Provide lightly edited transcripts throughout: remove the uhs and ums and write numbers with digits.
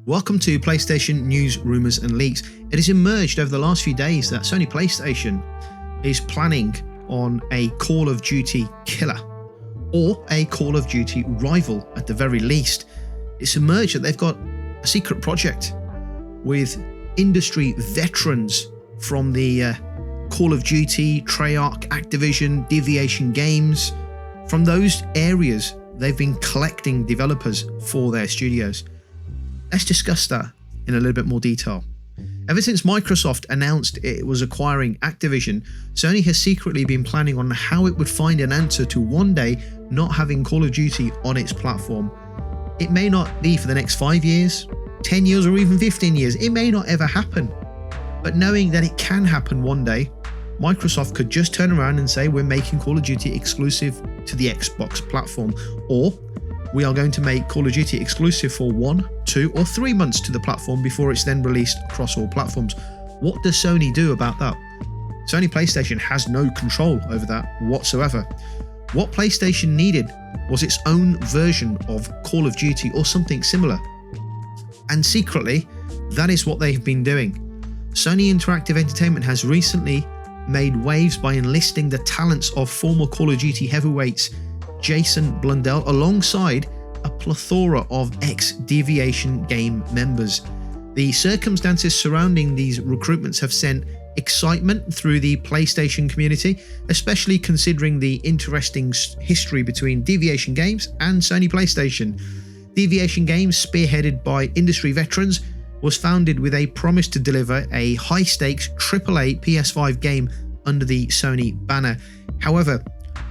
Welcome to PlayStation News, Rumours and Leaks. It has emerged over the last few days that Sony PlayStation is planning on a Call of Duty killer, or a Call of Duty rival at the very least. It's emerged that they've got a secret project with industry veterans from the Call of Duty, Treyarch, Activision, Deviation Games. From those areas, they've been collecting developers for their studios. Let's discuss that in a little bit more detail. Ever since Microsoft announced it was acquiring Activision, Sony has secretly been planning on how it would find an answer to one day not having Call of Duty on its platform. It may not be for the next 5 years, 10 years, or even 15 years. It may not ever happen. But knowing that it can happen one day, Microsoft could just turn around and say, we're making Call of Duty exclusive to the Xbox platform, or we are going to make Call of Duty exclusive for 1, 2, or 3 months to the platform before it's then released across all platforms. What does Sony do about that? Sony PlayStation has no control over that whatsoever. What PlayStation needed was its own version of Call of Duty or something similar. And secretly, that is what they've been doing. Sony Interactive Entertainment has recently made waves by enlisting the talents of former Call of Duty heavyweights Jason Blundell alongside a plethora of ex-Deviation Game members. The circumstances surrounding these recruitments have sent excitement through the PlayStation community, especially considering the interesting history between Deviation Games and Sony PlayStation. Deviation Games, spearheaded by industry veterans, was founded with a promise to deliver a high-stakes AAA PS5 game under the Sony banner. However,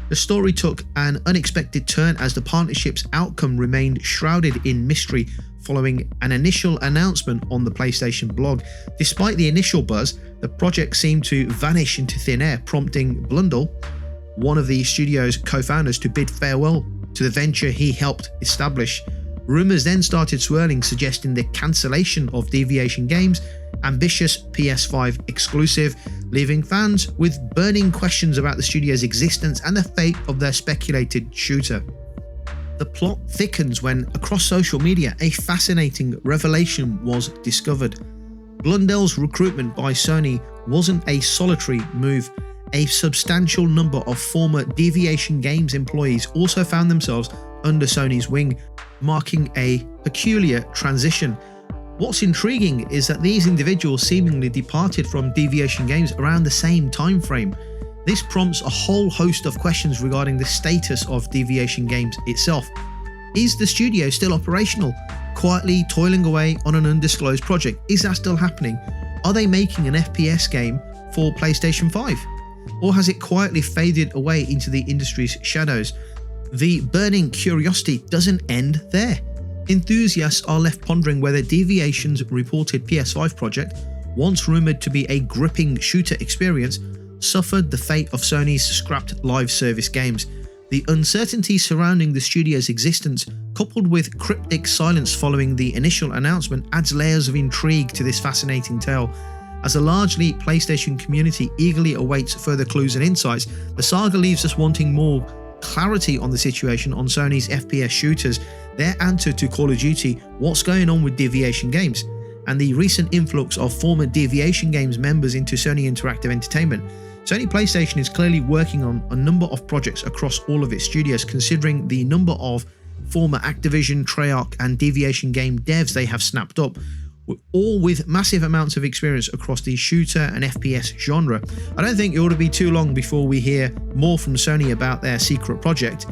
the story took an unexpected turn as the partnership's outcome remained shrouded in mystery following an initial announcement on the PlayStation blog. Despite the initial buzz, the project seemed to vanish into thin air, prompting Blundell, one of the studio's co-founders, to bid farewell to the venture he helped establish. Rumours then started swirling, suggesting the cancellation of Deviation Games' ambitious PS5 exclusive, leaving fans with burning questions about the studio's existence and the fate of their speculated shooter. The plot thickens when, across social media, a fascinating revelation was discovered. Blundell's recruitment by Sony wasn't a solitary move. A substantial number of former Deviation Games employees also found themselves under Sony's wing, marking a peculiar transition. What's intriguing is that these individuals seemingly departed from Deviation Games around the same time frame. This prompts a whole host of questions regarding the status of Deviation Games itself. Is the studio still operational, quietly toiling away on an undisclosed project? Is that still happening? Are they making an FPS game for PlayStation 5? Or has it quietly faded away into the industry's shadows? The burning curiosity doesn't end there. Enthusiasts are left pondering whether Deviation's reported PS5 project, once rumoured to be a gripping shooter experience, suffered the fate of Sony's scrapped live service games. The uncertainty surrounding the studio's existence, coupled with cryptic silence following the initial announcement, adds layers of intrigue to this fascinating tale. As a largely PlayStation community eagerly awaits further clues and insights, the saga leaves us wanting more clarity on the situation on Sony's FPS shooters, their answer to Call of Duty, what's going on with Deviation Games, and the recent influx of former Deviation Games members into Sony Interactive Entertainment. Sony PlayStation is clearly working on a number of projects across all of its studios, considering the number of former Activision, Treyarch and Deviation Game devs they have snapped up, all with massive amounts of experience across the shooter and FPS genre. I don't think it ought to be too long before we hear more from Sony about their secret project.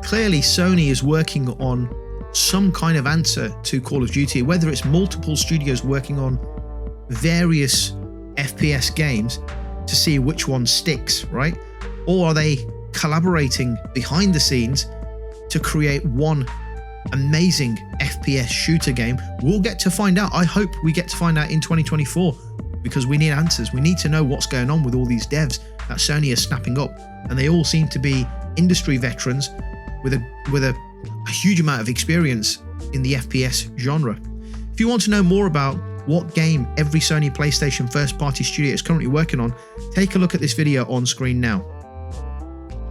Clearly, Sony is working on some kind of answer to Call of Duty, whether it's multiple studios working on various FPS games to see which one sticks, right? Or are they collaborating behind the scenes to create one amazing FPS shooter game? We'll get to find out. I hope we get to find out in 2024, because we need answers. We need to know what's going on with all these devs that Sony is snapping up, and they all seem to be industry veterans with a huge amount of experience in the FPS genre. If you want to know more about what game every Sony PlayStation first-party studio is currently working on, take a look at this video on screen now.